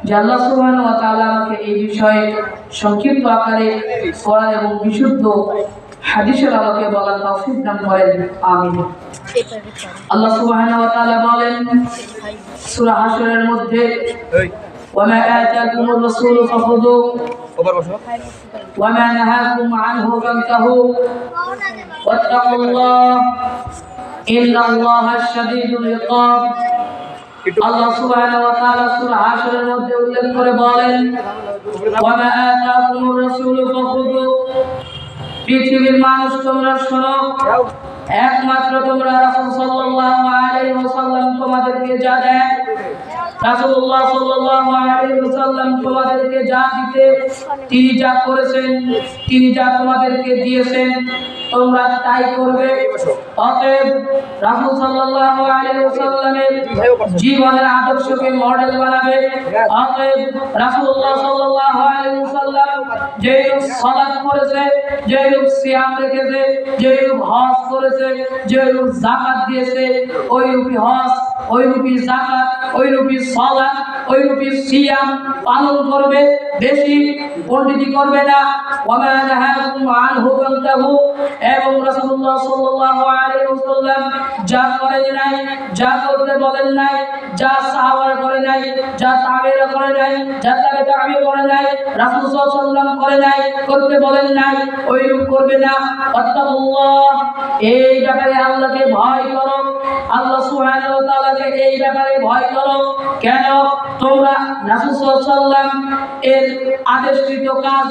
যে আল্লাহ সুবহানাহু ওয়া তাআলা আমাকে এই বিষয়ে সংক্ষিপ্ত আকারে কোরআন এবং বিশুদ্ধ হাদিসের আলোকে বলার তৌফিক দান করেন, আমিন। আল্লাহ সুবহানাহু ওয়া তাআলা বলেন সূরা হাশরের মধ্যে, ওয়া মা আতাকুমুর রাসূলু ফাখুযু ওয়া মা নাহাকুম আনহু ফান্তাহু ওয়াত্তাকুল্লাহ ইন্নাল্লাহা শাদীদুল ইকাব। আল্লাহ সুবহানাহু ওয়া তাআলা সূরা হাশরের মধ্যে উল্লেখ করে বলেন, ওয়া মা আতাকুমুর রাসূলু ফাখুযু, পৃথিবীর মানুষ তোমরা শোনো, একমাত্র তোমরা রাসূল সাল্লাল্লাহু আলাইহি ওয়াসাল্লাম তোমাদেরকে যা দেন, রাসূলুল্লাহ সাল্লাল্লাহু আলাইহি ওয়াসাল্লাম তোমাদেরকে যা দিতে, তিনি যা করেছেন, তিনি যা তোমাদেরকে দিয়েছেন, তোমরা তাই করবে। অতএব রাসূল সাল্লাল্লাহু আলাইহি ওয়াসাল্লামের জীবনের আদর্শকে মডেল বানাবে। অতএব রাসূলুল্লাহ সাল্লাল্লাহু আলাইহি ওয়াসাল্লাম যেরূপ সালাত করেছে, যেরূপ সিয়াম রেখেছে, যেরূপ হজ করেছে, যেরূপ যাকাত দিয়েছে, ওইরূপই হজ, ওইরূপই যাকাত, ওইরূপই সালাত, ওইরূপই সিয়াম পালন করবে। বেশি পণ্ডিতি করবে না। ওয়া মা নাহাকুম আনহু ফান্তাহু, এবং রাসূলুল্লাহ সাল্লাল্লাহু আলাইহি ওয়াসাল্লাম যা করেন নাই, যা করতে বলেন নাই, যা সাহাবারা করে নাই, যা তাবেঈরা করে নাই, যা তাবেঈ করে নাই, রাসূল সাল্লাল্লাহু আলাইহি ওয়াসাল্লাম করে নাই, করতে বলেন নাই, ওইরূপ করবে না। আত্তাকুল্লাহ, এই ব্যাপারে আল্লাহকে ভয় করো, আল্লাহ সুবহানাহু ওয়া তাআলাকে এই ব্যাপারে ভয় করো। কেন? তোমরা রাসূল সাল্লাল্লাহু আলাইহি ওয়াসাল্লাম এর আদেশকৃত কাজ,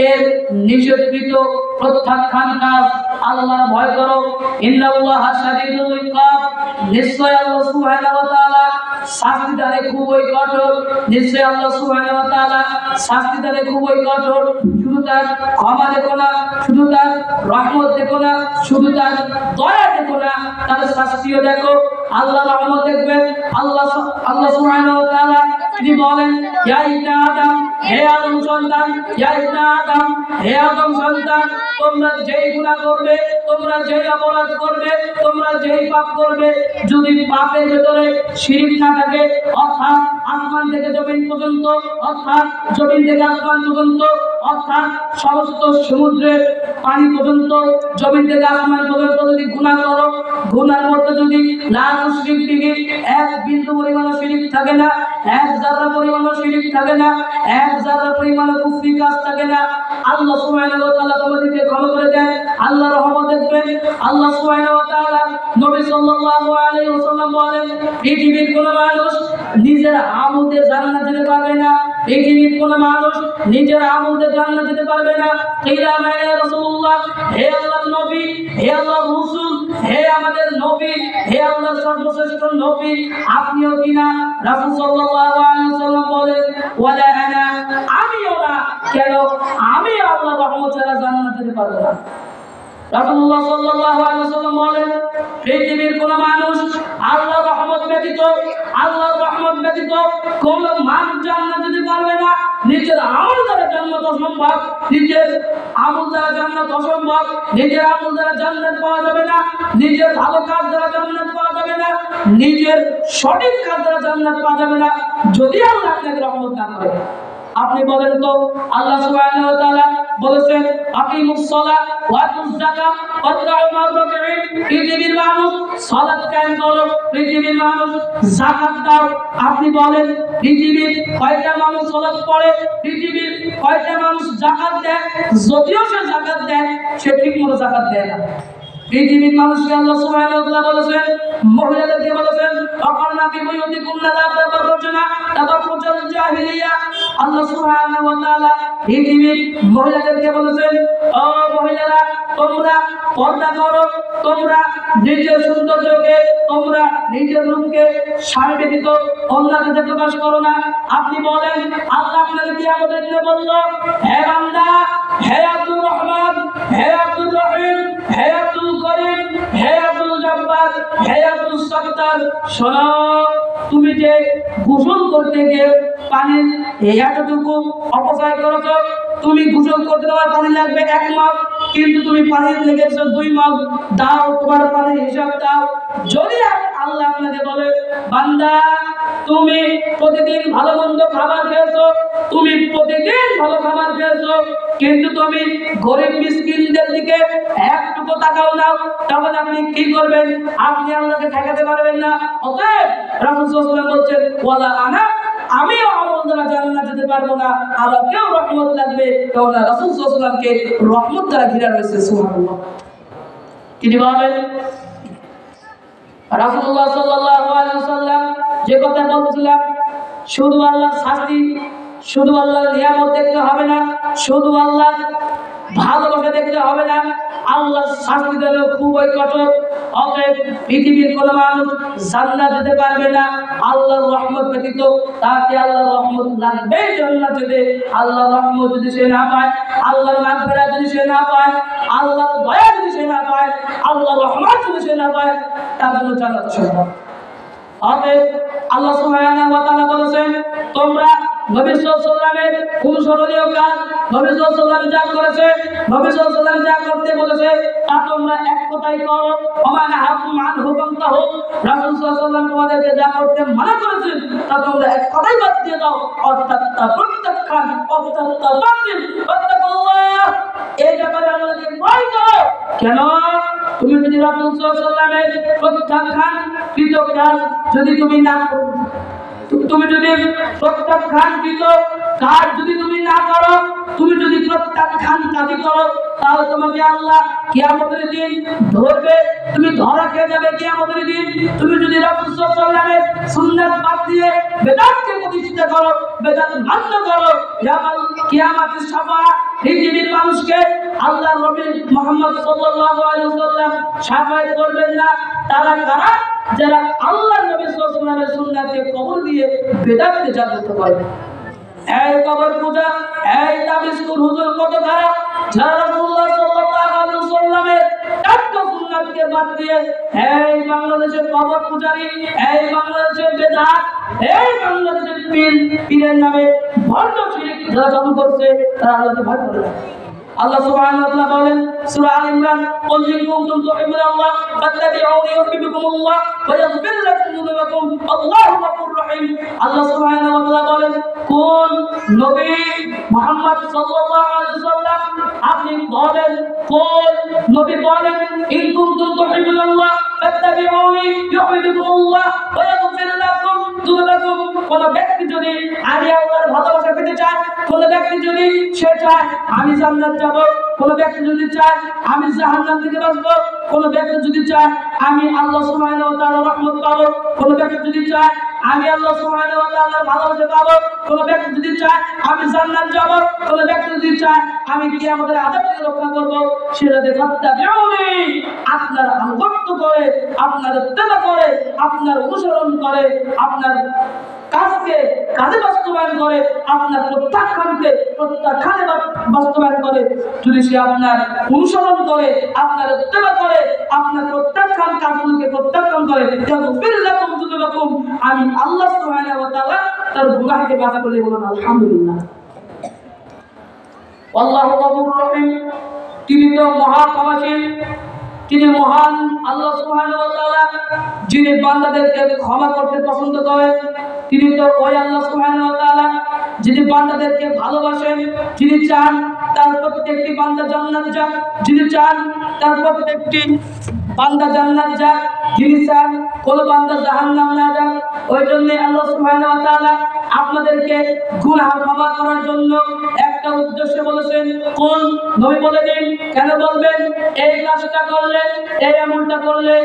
এর নিষেধকৃত প্রত্যাখ্যান কাজ আল্লাহর ভয় করো। ইন্নাল্লাহা শাদীদুল ইকাব, নিশ্চয় আল্লাহ সুবহানাহু ওয়া তাআলা শাস্তি দানে খুবই কঠোর। নিশ্চয় আল্লাহ সুবহানাহু ওয়া তাআলা শাস্তি দানে খুবই কঠোর। শুধু তার ক্ষমা দেখো না, শুধু তার রহমত দেখো না, শুধু তার দয়া দেখো না, তার শাস্তিও দেখো। আল্লাহ রহমত দেখবেন। আল্লাহ সুবহানাহু ওয়া তাআলা তিনি বলেন, ইয়া ইবনে আদম, হে আদম সন্তান, ইয়া ইবনে আদম, হে আদম সন্তান, তোমরা যেই গুনাহ করবে, তোমরা যেই অপরাধ করবে, তোমরা যেই পাপ করবে, যদি পাপের ভিতরে শিরক না থাকে, অর্থাৎ আসমান থেকে জমিন পর্যন্ত, অর্থাৎ জমিন থেকে আসমান পর্যন্ত, অর্থাৎ সমস্ত সমুদ্রের পানি পর্যন্ত, জমিন থেকে আসমান পর্যন্ত যদি গুনাহ করো, গুনার মধ্যে যদি লা তুশরিক বিহি, এক বিন্দু পরিমাণ শিরক থাকে না, এক যারা পরিমাণ শিরক থাকে না, এক যারা পরিমাণ কুফরি কাজ থাকে না, আল্লাহ সুবহানাহু ওয়া তাআলা তোমাদেরকে ক্ষমা করে দেন। আল্লাহ রহমত দেখবেন। আল্লাহ সুবহানাহু ওয়া তাআলা নবী সাল্লাল্লাহু আলাইহি ওয়াসাল্লাম বলেন, পৃথিবীর কোন মানুষ নিজের আমলে জান্নাত যেতে পারবে না। পৃথিবীর কোন মানুষ নিজের আমলে জান্নাত যেতে পারবে না। কিলা মানে রাসূলুল্লাহ, হে আল্লাহর নবী, হে আল্লাহর রাসূল, হে আমাদের নবী, হে আল্লাহর সর্বশ্রেষ্ঠ নবী, আপনিও কিনা? রাসূল সাল্লাল্লাহু আলাইহি ওয়াসাল্লাম বলেন, ওয়ালা আনা, আমিও না। কেন? আমি আল্লাহর রহমত ছাড়া জান্নাত যেতে পারবো না। রাসূলুল্লাহ সাল্লাল্লাহু আলাইহি ওয়াসাল্লাম বলেন, পৃথিবীর কোন মানুষ আল্লাহর রহমত ব্যতীত, আল্লাহর রহমত ব্যতীত কোন মানুষ জান্নাত যেতে পারবে না। নিজের আমল দ্বারা জান্নাত অসম্ভব, নিজের আমল দ্বারা জান্নাত অসম্ভব, নিজের আমল দ্বারা জান্নাত পাওয়া যাবে না, নিজের ভালো কাজ দ্বারা জান্নাত পাওয়া যাবে না, নিজের সঠিক কাজ দ্বারা জান্নাত পাওয়া যাবে না, যদি আল্লাহ আপনাকে রহমত না করে। আপনি বলেন তো, আল্লাহ সুবহানাহু ওয়া তাআলা বলেছেন, আকিমুস সালাত ওয়া আতুজ যাকাত ওয়াদউ মা রাকিন, পৃথিবীর মানুষ সালাত কায়েম করো, পৃথিবীর মানুষ যাকাত দাও। আপনি বলেন, পৃথিবীর কয়টা মানুষ সালাত পড়ে, পৃথিবীর কয়টা মানুষ যাকাত দেয়? যদিও সে যাকাত দেয়, সে ঠিকমতো যাকাত দেয় না। পৃথিবীর মানুষকে আল্লাহ সুবহানাহু ওয়া তাআলা বলেছেন, মহিলাদেরকে বলেছেন, আকারনা ফি বুয়ুতিকুন্না লা তাবাররুজনা তাবাররুজাল জাহিলিয়া। আল্লাহ সুবহানাহু ওয়া তাআলা পৃথিবীর মহিলাদেরকে বলেছেন, ও মহিলারা, তোমরা পর্দা করো, তোমরা নিজের সৌন্দর্যকে, তোমরা নিজের রূপকে স্বামী ব্যতীত অন্য কাছে প্রকাশ করো না। আপনি বলেন, আল্লাহ আপনাদের কিয়ামতের দিনে বলল, হে বান্দা, হে আব্দুর রহমান, হে আব্দুর রহিম, হে আব্দুল করিম, হে আব্দুল জব্বার, হে আব্দুল সত্তার, শোনো, তুমি যে গোসল করতে গিয়ে পানির এতটুকু অপচয় করেছো, তুমি গোসল করতে তোমার পানি লাগবে 1 মগ, কিন্তু তুমি পানি লেগেছো 2 মগ, দাও তোমার পানির হিসাব দাও। যদি আল্লাহ আপনাকে বলে, বান্দা তুমি প্রতিদিন ভালো মন্দ খাবার খেয়েছো, তুমি প্রতিদিন ভালো খাবার খেয়েছো, কিন্তু তুমি গরিব মিসকিনদের দিকে একটুকু তাকাও না, তাহলে আপনি কি করবেন? আপনি আল্লাহকে ঠেকাতে পারবেন না। অতএব রাসূল সাল্লাল্লাহু আলাইহি ওয়াসাল্লাম বলছেন, ওয়ালা আনা, আমিও আমল দ্বারা জান্নাত যেতে পারবো না, আমাকেও রহমত লাগবে, কারণ রাসূল সাল্লাল্লাহু আলাইহি ওয়াসাল্লামকে রহমত দ্বারা ঘিরে রয়েছে। সুবহানাল্লাহ। তিনি বলেন, রাসূলুল্লাহ সাল্লাল্লাহু আলাইহি ওয়াসাল্লাম যে কথা বলছিলাম, শুধু আল্লাহর শাস্তি, শুধু আল্লাহর নিয়ামত দেখতে হবে না, শুধু আল্লাহর ভালোবাসা দেখতে হবে না, আল্লাহর শাস্তি দিল খুবই কঠোর। অতএব পৃথিবীর কোন মানুষ জান্নাত যেতে পারবে না আল্লাহর রহমত ব্যতীত, তাকে আল্লাহর রহমত লাগবে জান্নাত যেতে। আল্লাহর রহমত যদি সে না পায়, আল্লাহর মাগফিরাত যদি সে না পায়, আল্লাহর দয়া যদি সে না পায়, আল্লাহর রহমত যদি সে না পায়, তার জন্য জান্নাত সম্ভব। অতএব আল্লাহ সুবহানাহু ওয়া তাআলা বলেছেন, তোমরা নবী সাল্লাল্লাহু আলাইহি ওয়াসাল্লামের অনুসরণীয় কাজ, নবী সাল্লাল্লাহু আলাইহি ওয়াসাল্লাম যা করেছে, নবী সাল্লাল্লাহু আলাইহি ওয়াসাল্লাম যা করতে বলেছে, তা তোমরা এক কথাই করো। ওয়া নাহাকুম আনহু ফান্তাহু, রাসূল সাল্লাল্লাহু আলাইহি ওয়াসাল্লাম তোমাদেরকে যা করতে মানা করেছেন, তা তোমরা এক কথাই বাদ দিয়ে দাও। অর্থাৎ প্রত্যাখ্যান, অর্থাৎ বাতিল, ওয়াত্তাকুল্লাহ, এই ব্যাপারে আল্লাহকে ভয় করো। কেন? তুমি যদি রাসূল সাল্লাল্লাহু আলাইহি ওয়াসাল্লামের প্রত্যাখ্যান কৃত কাজ যদি তুমি না করো, তুমি যদি প্রত্যাখ্যানকৃত কাজ যদি তুমি না করো, তুমি যদি প্রত্যাখ্যান কাজই করো, তাহলে তোমাকে আল্লাহ কিয়ামতের দিন ধরবে, তুমি ধরা খেয়ে যাবে কিয়ামতের দিন। তুমি যদি রাসূল সাল্লাল্লাহু আলাইহি ওয়াসাল্লামের সুন্নাত বাদ দিয়ে বেদাতকে প্রতিষ্ঠিত করো, বেদাত মান্য করো, কিয়ামতের শাফাআত পৃথিবীর মানুষকে আল্লাহর নবী মুহাম্মদ সাল্লাল্লাহু আলাইহি ওয়াসাল্লাম শাফাআত করবেন না। তারা কারা? যারা আল্লাহর নবী সাল্লাল্লাহু আলাইহি ওয়াসাল্লামের সুন্নাতকে কবর দিয়ে বেদাতকে জাগ্রত করে। এই কবর পূজা, এই তাবিজকুর হুজুর কত খারাপ, যারা রাসূলুল্লাহ সাল্লাল্লাহু আলাইহি ওয়াসাল্লামের একটা সুন্নাতকে বাদ দিয়ে এই বাংলাদেশের কবর পূজারী, এই বাংলাদেশের বেদাত, এই বাংলাদেশের পীরের নামে ভণ্ড শিরক যারা চালু করছে, তারা আল্লাহকে ভয় করে না। আল্লাহ সুবহানাহু ওয়া তাআলা বলেন সূরা আল ইমরান, কুল ইন কুনতুম তুহিব্বুনাল্লাহ ফাত্তাবিউনি ইউহিব্বুকুমুল্লাহ ওয়া ইয়াগফির লাকুম যুনুবাকুম আল্লাহু গফুরুর রহিম। আল্লাহ সুবহানাহু ওয়া তাআলা বলেন, কোন নবী মুহাম্মদ সাল্লাল্লাহু আলাইহি ওয়াসাল্লাম, আপনি বলেন, কোন নবী বলেন, ইন কুনতুম তুহিব্বুনাল্লাহ ফাত্তাবিউনি ইউহিব্বুকুমুল্লাহ ওয়া ইয়াগফির লাকুম যুনুবাকুম। কোন ব্যক্তি যদি আমি আল্লাহর ভালোবাসা পেতে চায়, কোন ব্যক্তি যদি সে চায় আমি জান্নাত যাব, কোন ব্যক্তি যদি চায় আমি জাহান্নাম থেকে বাঁচবো, কোন ব্যক্তি যদি চায় আমি আল্লাহ সুবহানাহু ওয়া তাআলার রহমত পাবো, কোন ব্যক্তি যদি চায় আমি আল্লাহ সুবহানাহু ওয়া তাআলার ভালোবাসা পাবো, কোন ব্যক্তি যদি চায় আমি জান্নাত যাব, কোন ব্যক্তি যদি চায় আমি কিয়ামতের আযাব থেকে রক্ষা করব, সে যদি ফাত্তাবিউনি, আপনার আনুগত্য করে, আপনার ইত্তেবা করে, আপনার অনুসরণ করে, আপনার কাজকে কাজে বাস্তবায়ন করে, আপনার প্রত্যাখ্যানকে প্রত্যাখ্যানে বাস্তবায়ন করে, যদি সে আপনার অনুসরণ করে, আপনার ইত্তেবা করে, আপনার প্রত্যাখ্যান কাজগুলোকে প্রত্যাখ্যান করে, ইয়াগফির লাকুম যুনুবাকুম, আমি আল্লাহ সুবহানাহু ওয়া তাআলা তার গুনাহকে মাফ করে দেব। বলুন আলহামদুলিল্লাহ। আল্লাহু গফুরুর রহিম, তিনি তো মহা ক্ষমাশীল, তিনি মহান আল্লাহ সুবহানাহু ওয়া তাআলা, যিনি বান্দাদেরকে ক্ষমা করতে পছন্দ করেন। তিনি তো ওই আল্লাহ সুবহানাহু ওয়া তাআলা যিনি বান্দাদেরকে ভালোবাসেন, যিনি চান তার প্রত্যেকটি বান্দা জান্নাত যাক, যিনি চান তার প্রত্যেকটি বান্দা জান্নাত যাক, যিনি চান কোন বান্দা জাহান্নাম না যাক। ওই জন্য আল্লাহ সুবহানাহু ওয়া তাআলা আপনাদেরকে গুনাহ ক্ষমা করার জন্য একটা উদ্দেশ্য বলেছেন। কোন নবী বলে দিন, কেন বলবেন? এই কাজটা করলে, এই আমলটা করলে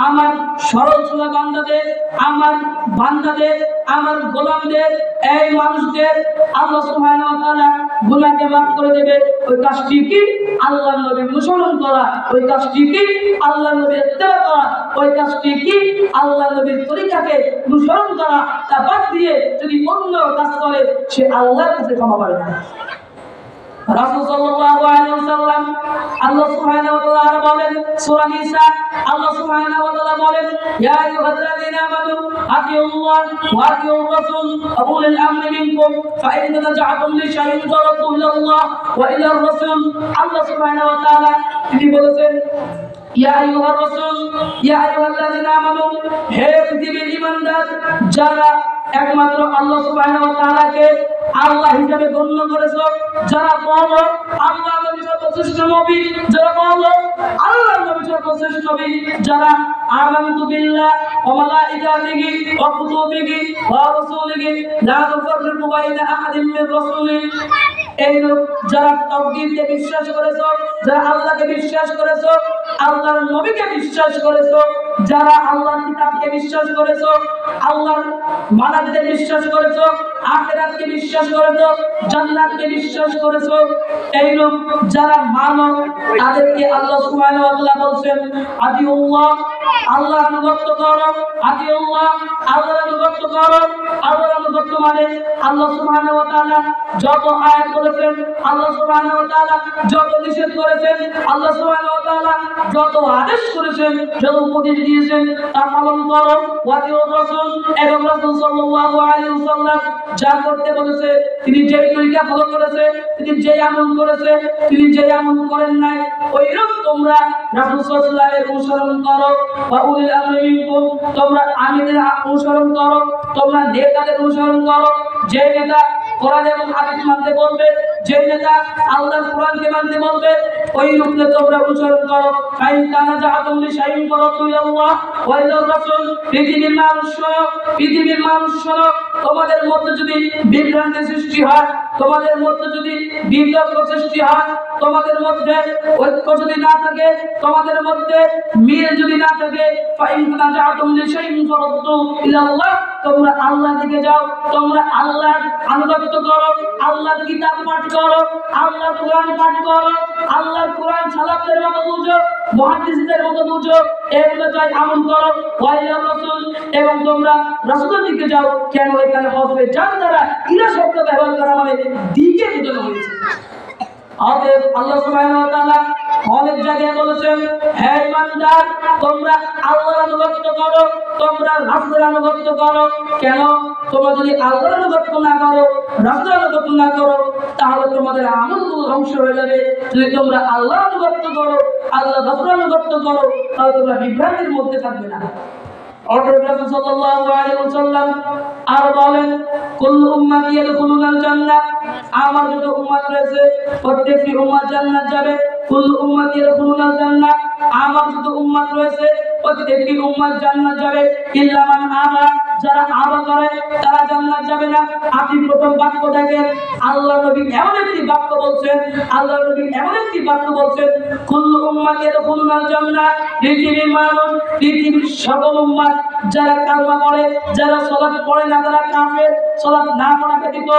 আমার সরল সোজা বান্দাদের, আমার বান্দাদের, আমার গোলামদের, এই মানুষদের আল্লাহ সুবহানাহু ওয়া তাআলা গুনাহকে মাফ করে দেবে। ওই কাজটি কি? আল্লাহর নবীর অনুসরণ করা। ওই কাজটি কি? আল্লাহর নবীর ইত্তেবা করা। ওই কাজটি কি? আল্লাহর নবীর তরিকাকে অনুসরণ করা। তা বাদ দিয়ে যদি অন্য কাজ করে, সে আল্লাহর কাছে ক্ষমা পাবে না। রাসূল সাল্লাল্লাহু আলাইহি ওয়াসাল্লাম, আল্লাহ সুবহানাহু ওয়া তাআলা বলেন সূরা নিসা, আল্লাহ সুবহানাহু ওয়া তাআলা বলেন, ইয়া আইয়ুহাল্লাযীনা আমানু আতিউল্লাহ ওয়া আতিউর রাসূল ওয়া উলিল আমরি মিনকুম ফাইন তানাযা'তুম লিশাইইন ফারাদ্দুহু ইলাল্লাহ ওয়া ইলার রাসূল। আল্লাহ সুবহানাহু ওয়া তাআলা তিনি বলেছেন, ইয়া আইয়ুহার রাসূল, ইয়া আইয়ুহাল্লাযীনা আমানু, হে পৃথিবীর ঈমানদার যারা একমাত্র আল্লাহ সুবহানাহু ওয়া তাআলাকে আল্লাহ হিসেবে গণ্য করেছো, যারা বলো আল্লাহ নবী সর্বশ্রেষ্ঠ নবী, যারা বলো আল্লাহ নবী সর্বশ্রেষ্ঠ নবী, যারা আমানতু বিল্লাহ ওয়া মালাইকাতিহি ওয়া কুতুবিহি ওয়া রাসূলিহি লা নুফাররিকু বাইনা আহাদিন মির রাসূলিহি, এই লোক যারা তাওহীদকে বিশ্বাস করেছো, যারা আল্লাহকে বিশ্বাস করেছো, আল্লাহর নবীকে বিশ্বাস করেছো, যারা আল্লাহর কিতাবকে বিশ্বাস করেছো, আল্লাহর মালাকদের বিশ্বাস করেছো, আখিরাতকে বিশ্বাস করেছো, জান্নাতকে বিশ্বাস করেছো, এই লোক যারা মানো তাদেরকে আল্লাহ সুবহানাহু ওয়া তাআলা বলছেন আতিউল্লাহ, আল্লাহর আনুগত্য করো, আতিউল্লাহ, আল্লাহর আনুগত্য করো। আল্লাহর আনুগত্য মানে আল্লাহ সুবহানাহু ওয়া তাআলা যত আয়াত বলেছেন, আল্লাহ সুবহানাহু ওয়া তাআলা যত নিষেধ করেছেন, আল্লাহ সুবহানাহু ওয়া তাআলা যত আদেশ করেছেন, যত উপদেশ দিয়েছেন তা পালন করো। ওয়াতিউর রাসূল, এবং রাসূল সাল্লাল্লাহু আলাইহি ওয়াসাল্লাম যা করতে বলেছে, তিনি যেই তরিকা ফলো করেছে, তিনি যেই আমল করেছে, তিনি যেই আমল করেন নাই, ওইরকম তোমরা রাসূল সাল্লাল্লাহু আলাইহি ওয়াসাল্লামের অনুসরণ করো। ওয়া উলিল আমরি মিনকুম, তোমরা আমিরের অনুসরণ করো, তোমরা নেতাদের অনুসরণ করো। যে নেতা কোরআন এবং হাদিস মানতে বলবে, যে নেতা আল্লাহর কোরআনকে মানতে বলবে, ওই রূপে তোমরা অনুসরণ করো। ফাইন তানাজাতুম লিশাইইন ফারাদ্দু ইলাল্লাহ ওয়া ইলার রাসূল। পৃথিবীর মানুষ শোনো, তোমাদের মধ্যে যদি বিভ্রান্তি সৃষ্টি হয়, তোমাদের মধ্যে যদি বিতর্ক সৃষ্টি হয়, তোমাদের মধ্যে ঐক্য যদি না থাকে, তোমাদের মধ্যে মিল যদি না থাকে, ফাইন তানাজাতুম লিশাইইন ফারাদ্দু ইলাল্লাহ, তোমরা আল্লাহর দিকে যাও, তোমরা আল্লাহর আনুগত্য করো, আল্লাহর কিতাব পাঠ করো, আল্লাহর কোরআন পাঠ করো, আল্লাহর কোরআন সালাফদের মতো বুঝো, মুহাদ্দিসদের মতো বুঝো, এগুলো চাই আমল করো। ওয়াইলা রাসূল, এবং তোমরা রাসূলের দিকে যাও। কেন এখানে হযরত যার দ্বারা ইলা শব্দ ব্যবহার করা মানে দিকে বোঝানো হয়েছে। অতএব আল্লাহ সুবহানাহু ওয়া তাআলা অনেক জায়গায় বলেছেন, হে ইমানদার, তোমরা আল্লাহর আনুগত্য করো, তোমরা রাসূলের আনুগত্য করো। কেন? তোমরা যদি আল্লাহর আনুগত্য না করো, রাসূলের আনুগত্য না করো, তাহলে তোমাদের আমলগুলো ধ্বংস হয়ে যাবে। যদি তোমরা আল্লাহর আনুগত্য করো, আল্লাহ রাসূলের আনুগত্য করো, তাহলে তোমরা বিভ্রান্তির মধ্যে থাকবে না। রাসূল সাল্লাল্লাহু আলাইহি ওয়াসাল্লাম আর বলেন, কুল্লু উম্মতি ইয়াদখুলুনাল জান্নাহ, আমার যত উম্মত রয়েছে প্রত্যেকটি উম্মত জান্নাত যাবে। কুল্লু উম্মতি ইয়াদখুলুনাল জান্নাহ, আমার যত উম্মত রয়েছে প্রত্যেকটি উম্মত জান্নাত যাবে, ইল্লা মান আবা, যারা আবা করে তারা জান্নাত যাবে না। আপনি প্রথম বাক্য দেখেন, আল্লাহ নবী এমন একটি বাক্য বলছেন, আল্লাহ নবী এমন একটি বাক্য বলছেন, কুল্লু উম্মতি ইয়াদখুলুনাল জান্নাহ, পৃথিবীর মানুষ, পৃথিবীর সকল উম্মত যারা কালমা পড়ে, যারা সালাত পড়ে না, তারা কাফের। সালাত না পড়া ব্যতীত,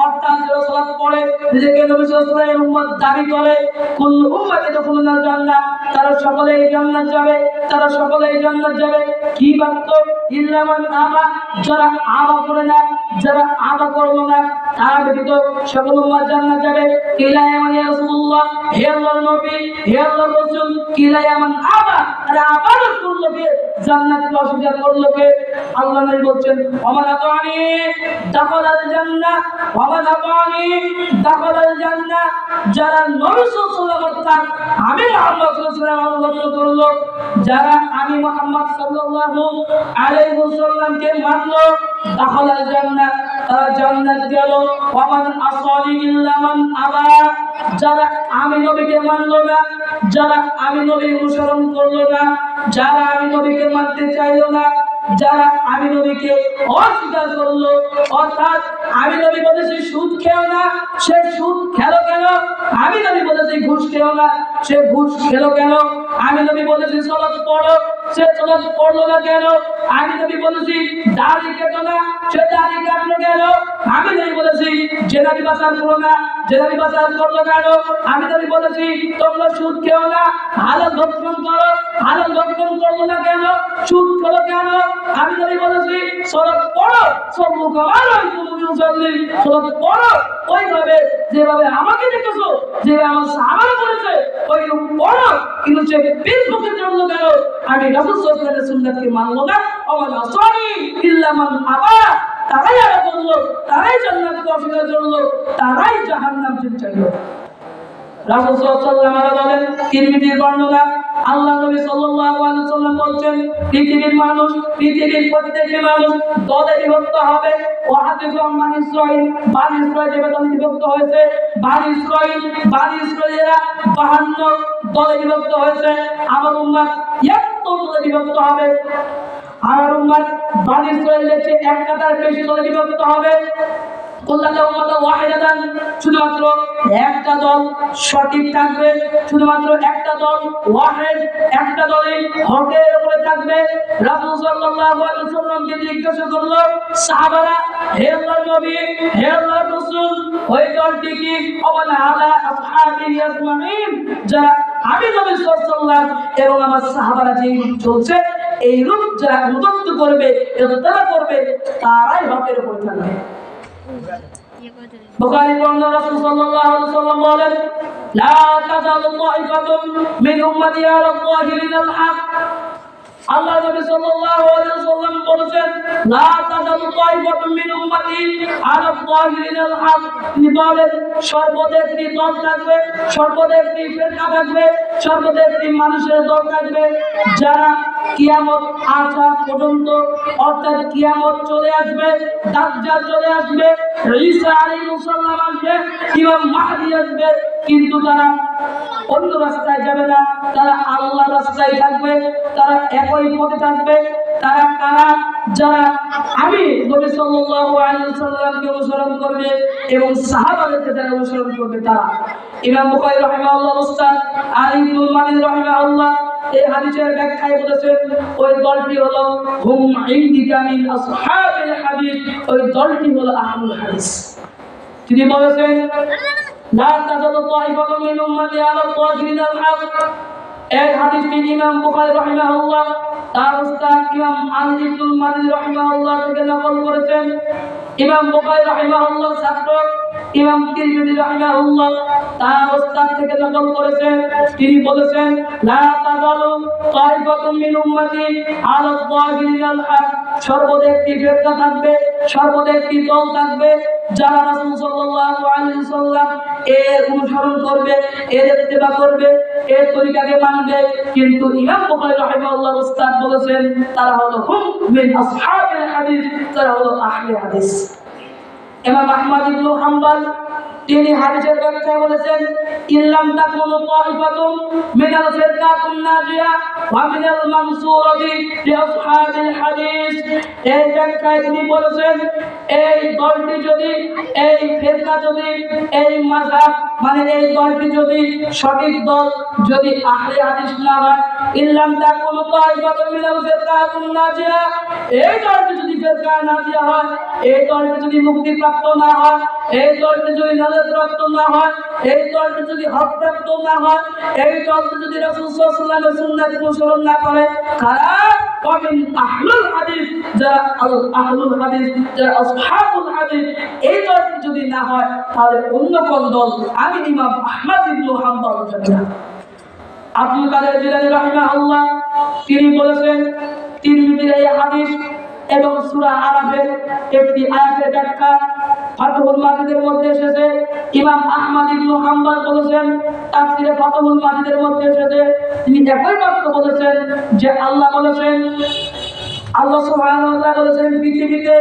অর্থাৎ যারা সালাত পড়ে নিজেকে নবী সাল্লাল্লাহু আলাইহি ওয়াসাল্লামের উম্মত দাবি করে, কুল্লু উম্মতি ইয়াদখুলুনাল জান্নাহ, তারা সকলেই জান্নাত যাবে, তারা সকলেই জান্নাত যাবে। কি বাক্য? ইল্লা মান আবা, যারা আবা করে না, যারা আবা করলো না, তারা ব্যতীত সকল উম্মত জান্নাত যাবে। কিলা ইয়া রাসূলুল্লাহ, হে আল্লাহর নবী, হে আল্লাহর রাসূল, কিলা ইয়া মান আবা, আরে আবার করলো কে? জান্নাতকে অস্বীকার করলো কে? আল্লাহ নবী বলছেন, ওমান আতানি দাখালাল জান্নাহ, ওমান আতানি দাখালাল জান্নাহ, যারা নবী সাল্লাল্লাহু আলাইহি ওয়াসাল্লাম আমি মুহাম্মদ সাল্লাল্লাহু আলাইহি ওয়াসাল্লাম অনুগত করলো, যারা আমি মুহাম্মদ সাল্লাল্লাহু আলাইহি ওয়াসাল্লামকে মানলো, দাখালাল জান্নাহ, তারা জান্নাত গেল। ওমান আসানি ইল্লা মান আবা, যারা আমি নবীকে মানলো না, যারা আমি নবীর অনুসরণ করলো না, যারা আমি নবীকে মানতে চাইলো না, যারা আমি নবীকে অস্বীকার করলো, অর্থাৎ আমি নবী বলেছি সুদ খেও না, সে সুদ খেলো কেন? আমি নবী বলেছি ঘুষ খেও না, সে ঘুষ খেলো কেন? আমি নবী বলেছি সালাত পড়ো, সে সালাত পড়লো না কেন? আমি নবী বলেছি দাড়ি কাটো না, সে দাড়ি কাটলো কেন? আমি নবী বলেছি জেনাবি বাসার করো না, জেনাবি বাসার করলো কেন? আমি নবী বলেছি তোমরা সুদ খেও না, হালাল ভক্ষণ করো, হালাল ভক্ষণ করলো না কেন? সুদ খেলো কেন? আমি নবী বলেছি সালাত পড়ো, সাল্লু কামা রাআইতুমুনি উসাল্লি, সালাত পড়ো ওইভাবে যেভাবে আমাকে দেখেছো, যেভাবে আমার সাহাবারা করেছে ওইরকম পড়ো। কিন্তু সে ফেসবুকে চললো কেন? আমি রাসূল সাল্লাল্লাহু আলাইহি ওয়াসাল্লামের সুন্নাতকে মানলো না। ওমান আসানি ইল্লা মান আবা, তারাই আবা করলো, তারাই জান্নাতকে অস্বীকার করলো, তারাই জাহান্নাম যেতে চাইলো। রাসূল সাল্লাল্লাহু আলাইহি ওয়াসাল্লাম বলেন, তিরমিজির বর্ণনা, আল্লাহ নবী সাল্লাল্লাহু আলাইহি ওয়াসাল্লাম বলেন পৃথিবীর মানুষ, পৃথিবীর প্রত্যেকটি মানুষ দলে বিভক্ত হবে। ওয়াহাদিসু বানি ইসরাঈল, বানি ইসরাঈল যেভাবে দলে বিভক্ত হয়েছে, বানি ইসরাঈলেরা 52 দলে বিভক্ত হয়েছে। আমার উম্মত 71 দলে বিভক্ত হবে। আমার উম্মত বানি ইসরাঈলের চেয়ে এক কাতার বেশি দলে বিভক্ত হবে। শুধুমাত্র একটা দল সঠিক থাকবে, শুধুমাত্র একটা দল ওয়াহিদ, একটা দলই হকের উপরে থাকবে। রাসূল সাল্লাল্লাহু আলাইহি ওয়াসাল্লামকে জিজ্ঞাসা করলো সাহাবারা, হে আল্লাহর নবী, হে আল্লাহর রাসূল, ওই দলটি কি? ওয়ালা আলা আসহাবি আজমাইন, যারা আমি নবী সাল্লাল্লাহু আলাইহি ওয়াসাল্লাম এবং আমার সাহাবারা যে চলছে এই রূপ যারা অনুগত করবে, ইত্তেবা করবে, তারাই হকের উপরে থাকবে। বুখারী বর্ণনা রাসূল সাল্লাল্লাহু আলাইহি ওয়াসাল্লাম বলেন, লা তাযালু তাইফাতুম মিন উম্মতি আলা যাহিরিল হক। আল্লাহ নবী সাল্লাল্লাহু আলাইহি ওয়াসাল্লাম বলেছেন, লা তাযালু তাইফাতুম মিন উম্মতি আলা যাহিরিল হক। তিনি বলেন সর্বদা একটি দল থাকবে, সর্বদা একটি ফিরকা থাকবে, সর্বদা একটি মানুষের দল থাকবে যারা কিয়ামত আসা পর্যন্ত, অর্থাৎ কিয়ামত চলে আসবে, দাজ্জাল চলে আসবে, ঈসা আলাইহিস সালাম আসবে, ইমাম মাহদী আসবে, কিন্তু তারা অন্য রাস্তায় যাবে না, তারা আল্লাহর রাস্তায় থাকবে, তারা একই পথে থাকবে। তারা কারা? যারা আমি নবী সাল্লাল্লাহু আলাইহি ওয়াসাল্লামকে অনুসরণ করবে এবং সাহাবাদেরকে যারা অনুসরণ করবে তারা। ইমাম বুখারী রাহিমাহুল্লাহ, উস্তাদ আলী ইবনুল মাদিনী রাহিমাহুল্লাহ এই হাদিসের ব্যাখ্যায় বলেছেন, ওই দলটি হলো হুম ইনদিকা মিন আসহাবিল হাদিস, ওই দলটি হলো আহলুল হাদিস। তিনি বলেছেন, লা তাযালু তাইফাতুম মিন উম্মতি আলা যাহিরিল হক। এই হাদিসটি ইমাম বুখারী রাহিমাহুল্লাহ তার উস্তাদ ইমাম আলী ইবনুল মাদিনী রাহিমাহুল্লাহ থেকে নকল করেছেন। ইমাম বুখারী রাহিমাহুল্লাহ ছাত্র ইমাম তিরমিজি রাহিমাহুল্লাহ তার উস্তাদ থেকে নকল করেছেন। তিনি বলেছেন, লা তাযালু তাইফাতুম মিন উম্মতি আলা যাহিরিল হক। সর্বদা একটি ফিরকা থাকবে, সর্বদা একটি দল থাকবে যারা রাসূল সাল্লাল্লাহু আলাইহি ওয়াসাল্লাম এর অনুসরণ করবে, এর ইত্তেবা করবে, এর তরিকাকে মানবে। কিন্তু ইমাম বুখারী রাহিমাহুল্লাহ উস্তাদ বলেছেন তারা হলো হুম মিন আসহাবিল হাদিস, তারা হলো আহলে হাদিস। ইমাম আহমদ ইবনে হাম্বল তিনি হাদিসের ব্যাখ্যায় বলেছেন, ইল্লাম তাকুনু তাইফাতুম মিনাল ফিরকাতুন নাজিয়া ওয়া মিনাল মানসুরাতি লিআসহাবিল হাদিস। এই ব্যাখ্যায় তিনি বলেছেন, এই দলটি যদি, এই ফিরকা যদি, এই মাযহাব মানে এই দলটি যদি সঠিক দল, যদি আহলে হাদিস না হয়, ইল্লাম তাকুনু তাইফাতুম মিনাল ফিরকাতুন নাজিয়া, এই দলটি যদি ফিরকা নাজিয়া হয়, এই দলটি যদি মুক্তিপ্রাপ্ত না হয়, এই দলটি যদি নাজাতপ্রাপ্ত না হয়, এই দলটি যদি হকপ্রাপ্ত না হয়, এই দলটি যদি রাসূল সাল্লাল্লাহু আলাইহি ওয়াসাল্লামের সুন্নাত অনুসরণ না করে, কারা? ওয়ামিন আহলুল হাদিস, যারা আহলুল হাদিস, যারা আসহাবুল হাদিস, এই দলটি যদি না হয় তাহলে অন্য কোন দল? আমি ইমাম আহমদ ইবনে হাম্বল জানি না। আব্দুল কাদের জিলানী রাহিমাহুল্লাহ তিনি বলেছেন, তিরমিজির এই হাদিস এবং সূরা আরাফের একটি আয়াতের ব্যাখ্যা ফাতহুল মাজিদের মধ্যে এসেছে। ইমাম আহমদ ইবনে হাম্বল বলেছেন তাফসীরে ফাতহুল মাজিদের মধ্যে এসেছে, তিনি একই বাক্য বলেছেন যে আল্লাহ বলেছেন, আল্লাহ সুবহানাহু ওয়া তাআলা বলেছেন, পৃথিবীতে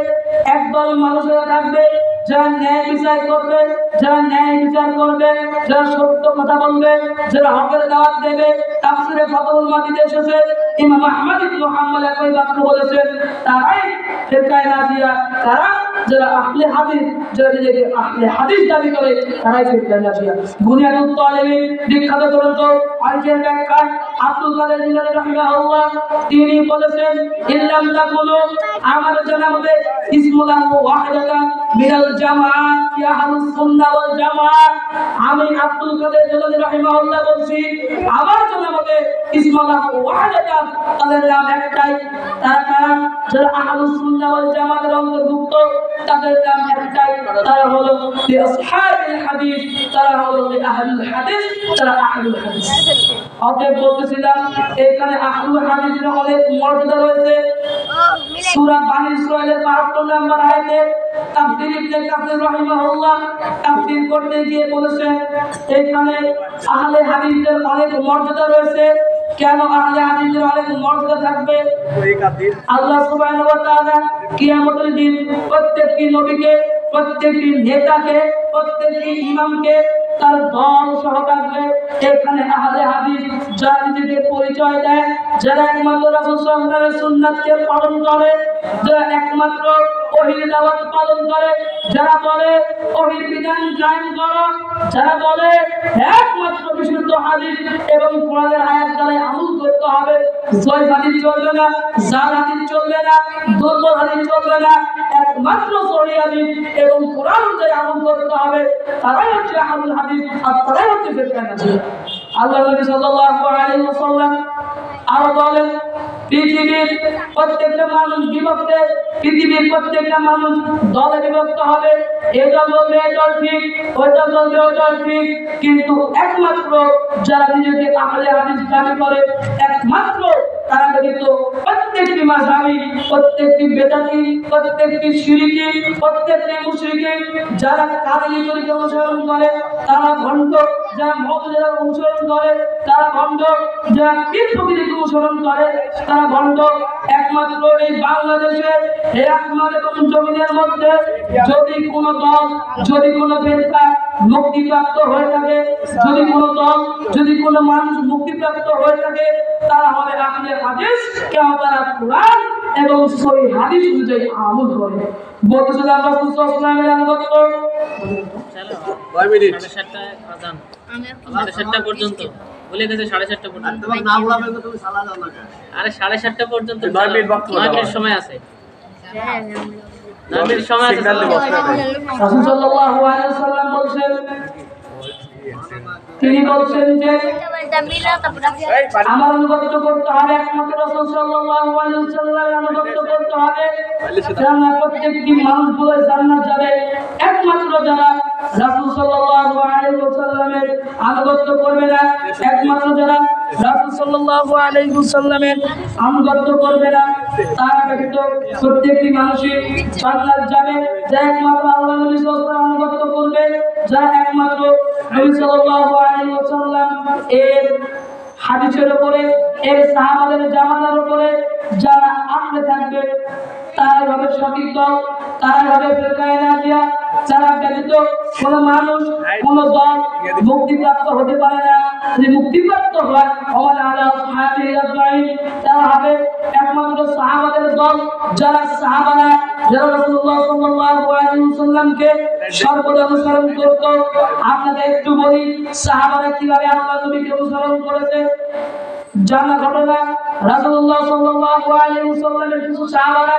একদল মানুষেরা থাকবে যারা ন্যায় বিচার করবে, যারা ন্যায় বিচার করবে, যারা সত্য কথা বলবে, যারা হকের দাওয়াত দেবে। তাফসীরে ফাতহুল মাজিদে এসেছে, ইমাম আহমদ ইবনে হাম্বল একই বাক্য বলেছেন, তারাই ফিরকায়ে নাজিয়া, তারা যারা আহলে হাদিস, যারা নিজেকে আহলে হাদিস দাবি করে, তারাই ফিরকায়ে নাজিয়া। বুনিয়াদুত তালিবিন বিখ্যাত গ্রন্থ আইজের ব্যাখ্যায় আব্দুল কাদের জিলানী রাহিমাহুল্লাহ তিনি বলেছেন, ইল্লাম তাকুনু, আমার জানামতে ইসমুল্লাহু ওয়াহিদাতান মিনাল জামাআত ইয়া আহলুস সুন্নাহ ওয়াল জামাআত। আমি আব্দুল কাদের জিলানী রাহিমাহুল্লাহ বলছি, আমার জানামতে ইসমুল্লাহু ওয়াহিদাতান, তাদের নাম একটাই। তারা কারা? যারা আহলুস সুন্নাহ ওয়াল জামাতের অন্তর্ভুক্ত, তাদের নাম একটাই, তারা হলো আসহাবুল হাদিস, তারা হলো আহলুল হাদিস, তারা আহলুল হাদিস। অতএব বলতেছিলাম এখানে আহলুল হাদিসের অনেক মর্যাদা রয়েছে। সূরা বানি ইসরাঈলের 72 নম্বর আয়াতে তাফসীর ইবনে কাসির রাহিমাহুল্লাহ তাফসীর করতে গিয়ে বলেছেন, এখানে আহলে হাদিসের অনেক মর্যাদা রয়েছে। কেন আহলে হাদিসের অনেক মর্যাদা থাকবে? আল্লাহ সুবহানাহু ওয়া তাআলা কিয়ামতের দিন প্রত্যেকটি নবীকে, প্রত্যেকটি নেতাকে, প্রত্যেকটি ইমামকে তার দল সহ থাকবে। এখানে আহলে হাদিস যারা নিজেকে পরিচয় দেয়, যারা একমাত্র রাসূল সাল্লাল্লাহু আলাইহি ওয়াসাল্লামের সুন্নাতকে পালন করে, যারা একমাত্র ওহীর দাওয়াত পালন করে, যারা বলে ওহীর বিধান কায়েম করো, যারা বলে একমাত্র বিশুদ্ধ হাদিস এবং কোরআনের আয়াত দ্বারা আমল করতে হবে, জয় হাদিস চলবে না, জাল হাদিস চলবে না, দুর্বল হাদিস চলবে না, একমাত্র সহিহ হাদিস এবং কোরআন অনুযায়ী আমল করতে হবে, তারাই হচ্ছে আহলুল হাদিস আর তারাই হচ্ছে ফিরকায়ে নাজিয়া। আল্লাহ নবী সাল্লাল্লাহু আলাইহি ওয়াসাল্লাম আরো বলেন, পৃথিবীর প্রত্যেকটা মানুষ বিভক্ত, পৃথিবীর প্রত্যেকটা মানুষ দলে বিভক্ত হবে, এটা বলবে এটা ঠিক, ওটা বলবে ওটা ঠিক, কিন্তু একমাত্র যারা নিজেকে আহলে হাদিস দাবি করে, একমাত্র তারা ব্যতীত প্রত্যেকটি মাযহাবী, প্রত্যেকটি বেদাতি, প্রত্যেকটি শিরকি, প্রত্যেকটি মুশরিকি, যারা কাদেরী তরিকা অনুসরণ করে তারা ভণ্ড, যারা মুতাজিলা অনুসরণ করে তারা ভণ্ড, যারা পীর ফকিরের অনুসরণ করে তারা ভণ্ড। একমাত্র এই বাংলাদেশে এই আসমান এবং জমিনের মধ্যে যদি কোনো দল, যদি কোনো ফেরকা মুক্তিপ্রাপ্ত হয়ে থাকে, যদি কোনো দল, যদি কোনো মানুষ মুক্তিপ্রাপ্ত হয়ে থাকে, তারা হবে আহলে হাদিস, কেন তারা কোরআন এবং সহিহ হাদিস অনুযায়ী আমল করে। বলতেছিলাম রাসূল সাল্লাল্লাহু আলাইহি ওয়াসাল্লামের আনুগত্য। কয় মিনিট? 7:30 আযান, 7:30 পর্যন্ত বলে গেছে, 7:30 পর্যন্ত। তোমার নাম বলবে তো তুমি সালা দাও না কেন? আরে 7:30 পর্যন্ত 9 মিনিট সময় আছে। 9 মিনিট সময় আছে। রাসূল সাল্লাল্লাহু আলাইহি ওয়াসাল্লাম বলেন, তিনি বলছেন যে আমার অনুগত করতে হবে, একমাত্র রাসূল সাল্লাল্লাহু আলাইহি ওয়াসাল্লামের অনুগত করতে হবে। জান্নাত প্রত্যেকটি মানুষগুলো জান্নাত যাবে একমাত্র যারা রাসূল সাল্লাল্লাহু আলাইহি ওয়াসাল্লামের অনুগত করবে না, একমাত্র যারা রাসূল সাল্লাল্লাহু আলাইহি ওয়াসাল্লামের অনুগত করবে না, তারা ব্যতীত প্রত্যেকটি মানুষই জান্নাত যাবে। যারা একমাত্র আল্লাহ নবী সাল্লাল্লাহু আলাইহি ওয়াসাল্লাম অনুগত করবে, যারা একমাত্র নবী সাল্লাল্লাহু আলাইহি ওয়াসাল্লাম এর হাদিসের উপরে, এর সাহাবাদের জামানার উপরে যারা আঁকড়ে থাকবে, তারাই হবে সঠিক দল, তারাই হবে ফিরকায়ে নাজিয়া। যারা ব্যতীত কোন মানুষ, কোন দল মুক্তিপ্রাপ্ত হতে পারে না। যদি মুক্তিপ্রাপ্ত হয় ওমান আলা সাহাবিহি আজমাইন, তারা হবে একমাত্র সাহাবাদের দল, যারা সাহাবারা, যারা রাসূলুল্লাহ সাল্লাল্লাহু আলাইহি ওয়াসাল্লামকে সর্বদা অনুসরণ করত। আপনাদের একটু বলি, সাহাবারা কিভাবে আল্লাহ নবীকে অনুসরণ করেছে। জানা ঘটনা, রাসূলুল্লাহ সাল্লাল্লাহু আলাইহি ওয়াসাল্লামের কিছু সাহাবারা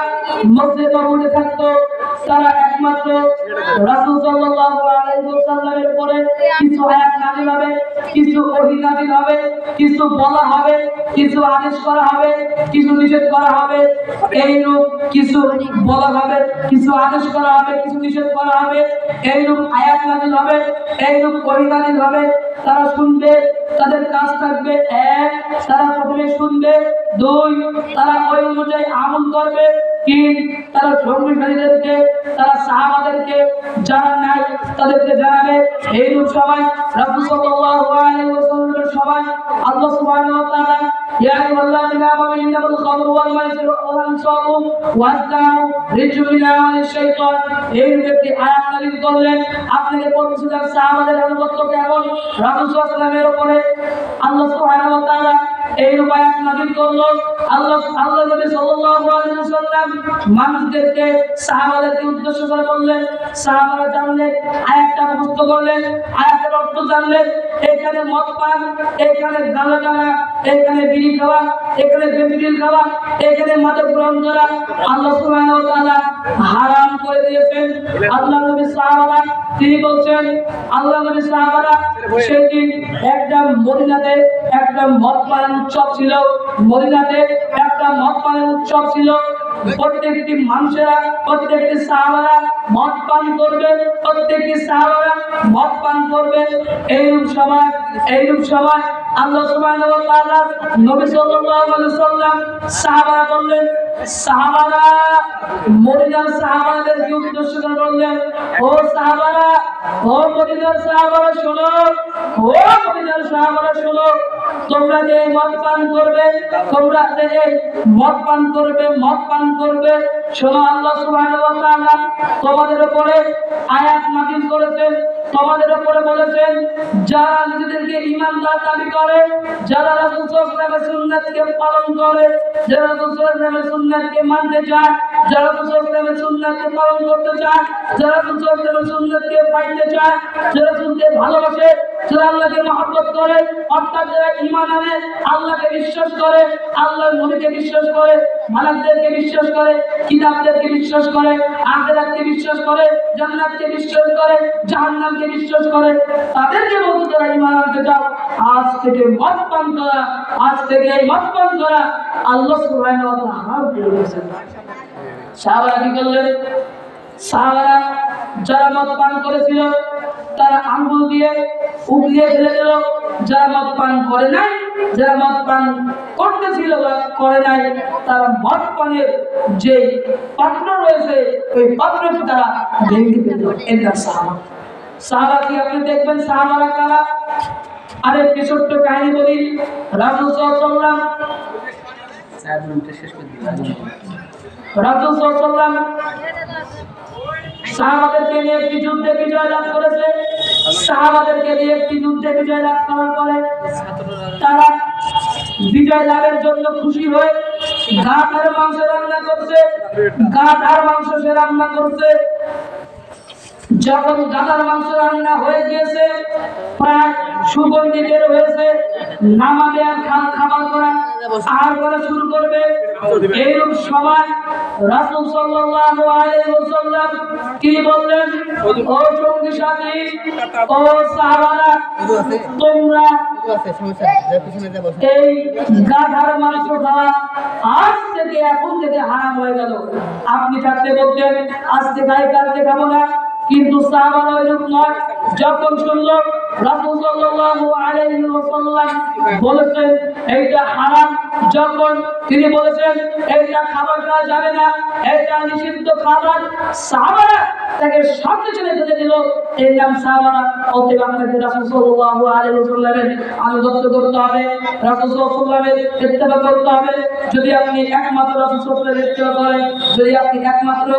মসজিদে নববীতে থাকতো, তারা একমাত্র রাসূল সাল্লাল্লাহু আলাইহি ওয়াসাল্লামের উপরে কিছু আয়াত নাযিল হবে, কিছু ওহী নাযিল হবে, কিছু বলা হবে, কিছু আদেশ করা হবে, কিছু নিষেধ করা হবে, এইরূপ কিছু বলা হবে, কিছু আদেশ করা হবে, কিছু নিষেধ করা হবে, এইরূপ আয়াত নাযিল হবে, এইরূপ ওহী নাযিল হবে। তারা শুনবে, তাদের কাজ থাকবে, এক, তারা প্রথমে শুনবে, দুই, তারা ওই অনুযায়ী আমল করবে, তিন, তারা সঙ্গীদেরকে, তারা সাহাবাদেরকে জানান নাই তাদেরকে জানাবে। এইরূপ সবাই রাসূল সাল্লাল্লাহু আলাইহি ওয়াসাল্লামের সবাই আল্লাহ সুবহানাহু ওয়া তাআলা ইয়া আইয়ুহাল্লাযীনা আমানু ইন্নামাল খামরু ওয়াল মাইসিরু ওয়াল আনসাবু ওয়াজ লাহু রিজসুম মিন আমালিশ শাইতান, এইরূপ একটি আয়াত নাযিল করলেন। আপনাকে বলছিলাম সাহাবাদের অনুগত কেমন, রাসূল সাল্লাল্লাহু আলাইহি ওয়াসাল্লামের উপরে আল্লাহ সুবহানাহু ওয়া তাআলা এইরূপ আয়াত নাযিল করলো। আল্লাহ নবী সাল্লাল্লাহু আলাইহি ওয়াসাল্লাম মানুষদেরকে, সাহাবাদেরকে উদ্দেশ্য করে বললেন, সাহাবারা জানলেন, আয়াতটা মুখস্থ করলেন, আয়াতের অর্থ জানলেন। এখানে মদ পান, এখানে গাঁজা টানা, এখানে বিড়ি খাওয়া, এখানে বেবিডিল খাওয়া, এখানে মাদক গ্রহণ করা আল্লাহ সুবহানাহু ওয়া তাআলা হারাম করে দিয়েছেন। আল্লাহ নবী সাহাবারা তিনি বলছেন, আল্লাহ নবী সাহাবারা সেদিন একটা মদিনাতে একটা মদ পানের উৎসব ছিল, মদিনাতে একটা মদ পানের উৎসব ছিল। প্রত্যেকটি মানুষেরা, প্রত্যেকটি সাহাবারা মদ পান করবে, প্রত্যেকটি সাহাবারা মদ পান করবে। এইরূপ সময় আল্লাহ সুবহানাহু ওয়া তাআলা নবী সাল্লাল্লাহু আলাইহি ওয়াসাল্লাম সাহাবারা বললেন, সাহাবারা মদিনার সাহাবাদেরকে উদ্দেশ্য করে বললেন, ও সাহাবারা, ও মদিনার সাহাবারা শোনো, ও মদিনার সাহাবারা শোনো, তোমরা যে মদ পান করবে, তোমরা যে মদ পান করবে, শোনো আল্লাহ সুবহানাহু ওয়া তাআলা তোমাদের উপরে আয়াত নাযিল করেছেন, তোমাদের উপরে বলেছেন যারা নিজেদেরকে ঈমানদার দাবি করে, যারা রাসূল সাল্লাল্লাহু আলাইহি ওয়াসাল্লামের সুন্নাতকে পালন করে, যারা রাসূল সাল্লাল্লাহু আলাইহি ওয়াসাল্লামের সুন্নাতকে মানতে চায়, যারা রাসূল সাল্লাল্লাহু আলাইহি ওয়াসাল্লামের সুন্নাতকে পালন করতে চায়, যারা রাসূল সাল্লাল্লাহু আলাইহি ওয়াসাল্লামের সুন্নাতকে পাইতে চায়, যারা রাসূলকে ভালোবাসে, যারা আল্লাহকে মহব্বত করে, অর্থাৎ যারা ঈমান আনে, আল্লাহকে বিশ্বাস করে, আল্লাহর নবীকে বিশ্বাস করে, মালাকদেরকে বিশ্বাস করে, কিতাবদেরকে বিশ্বাস করে, আখিরাতকে বিশ্বাস করে, জান্নাতকে বিশ্বাস করে, জাহান্নামকে বিশ্বাস করে, তাদেরকে বলতে যারা ঈমান আনতে চাও, আজ থেকে মদ পান করা, আজ থেকে মদ পান করা আল্লাহ সুবহানাহু ওয়া তাআলা হারাম করে দিয়েছেন। সাহাবারা কি করলেন? সাহাবারা যারা মদ পান করেছিল তারা আঙ্গুল দিয়ে উগলিয়ে ফেলে দিল। যারা মদ পান করে নাই, যারা মদ পান করতেছিল বা করে নাই, তারা মদ পানের যে পাত্র রয়েছে ওই পাত্রটি তারা ভেঙে ফেলল। এটা সাহাবা। সাহাবা কি আপনি দেখবেন সাহাবারা কারা? আর একটি ছোট্ট কাহিনী বলি। রাসূল সাল্লাল্লাহু আলাইহি ওয়াসাল্লাম সাহাবাদেরকে নিয়ে একটি যুদ্ধে বিজয় লাভ করেছে। সাহাবাদেরকে নিয়ে একটি যুদ্ধে বিজয় লাভ করার পরে তারা বিজয় লাভের জন্য খুশি হয়ে গাধার মাংস রান্না করছে, গাধার মাংস সে রান্না করছে। যখন গাধার মাংস রান্না হয়ে গিয়েছে, প্রায় সুগন্ধি বের হয়েছে, নামাবে আর খাবার করা আহার করা শুরু করবে। এইরূপ সময় রাসূল সাল্লাল্লাহু আলাইহি ওয়াসাল্লাম কি বললেন? ও সঙ্গী সাথী, ও সাহাবারা, তোমরা এই গাধার মাংস খাওয়া আজ থেকে এখন থেকে হারাম হয়ে গেল। আপনি থাকতে বলতেন আজ থেকে কালকে খাবো না, কিন্তু সাহাবারা এরকম নয়। যখন শুনলো রাসূল সাল্লাল্লাহু আলাইহি ওয়াসাল্লাম বলেছেন এইটা হারাম, যখন তিনি বলেছেন এইটা খাবার খাওয়া যাবে না, এটা নিষিদ্ধ খাবার, সাহাবারা তাকে সাথে ছেড়ে ফেলে দিল। এর নাম সাহাবারা। অতএব আপনাকে রাসূল সাল্লাল্লাহু আলাইহি ওয়াসাল্লামের আনুগত্য করতে হবে, রাসূল সাল্লাল্লাহু আলাইহি ওয়াসাল্লামের ইত্তেবা করতে হবে। যদি আপনি একমাত্র রাসূল সাল্লাল্লাহু আলাইহি ওয়াসাল্লামের ইত্তেবা করেন, যদি আপনি একমাত্র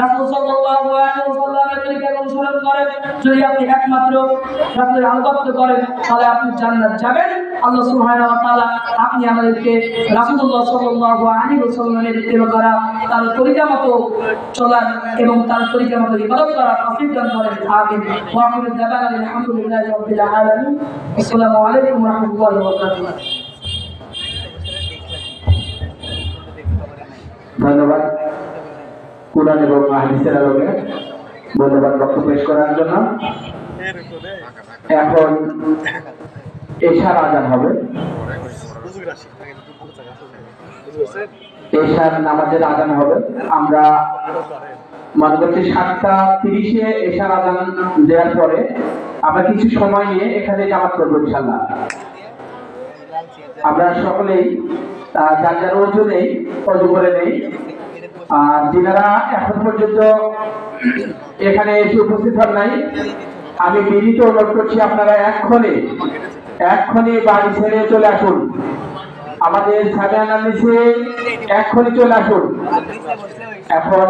রাসূল সাল্লাল্লাহু আলাইহি ওয়াসাল্লামের তরিকা অনুসরণ করেন, যদি আপনি একমাত্র রাসূলের আনুগত্য করেন, তাহলে আপনি জান্নাত যাবেন। আল্লাহ সুবহানাহু ওয়া তাআলা আপনি আমাদেরকে রাসূলুল্লাহ সাল্লাল্লাহু আলাইহি ওয়াসাল্লামের ইত্তেবা করা, তার তরিকা মতো চলা এবং তার তরিকা মতো ইবাদত করা তৌফিক দান করেন। আমিন। ওয়া আখিরু দাওয়ানা আলহামদুলিল্লাহি রাব্বিল আলামিন। আসসালামু আলাইকুম ওয়া রাহমাতুল্লাহি ওয়া বারাকাতুহু। ধন্যবাদ কুরআন এবং হাদিসের আলোকে ধন্যবাদ বক্তব্য পেশ করার জন্য। এখন এশার আযান হবে। এশার নামাজের আযান হবে। আমরা মনে করছি 7:30-এ এশার আযান দেওয়ার পরে আমরা কিছু সময় নিয়ে এখানে জামাত করবো ইনশাআল্লাহ। আমরা সকলেই যার যার ওযু করে নেই। আর যারা এখন পর্যন্ত এখানে এসে উপস্থিত হন নাই, আমি বিনীত অনুরোধ করছি আপনারা এক্ষুনি বাড়ি ছেড়ে চলে আসুন। আমাদের সাজান আনিসে এক্ষুনি চলে আসুন। এখন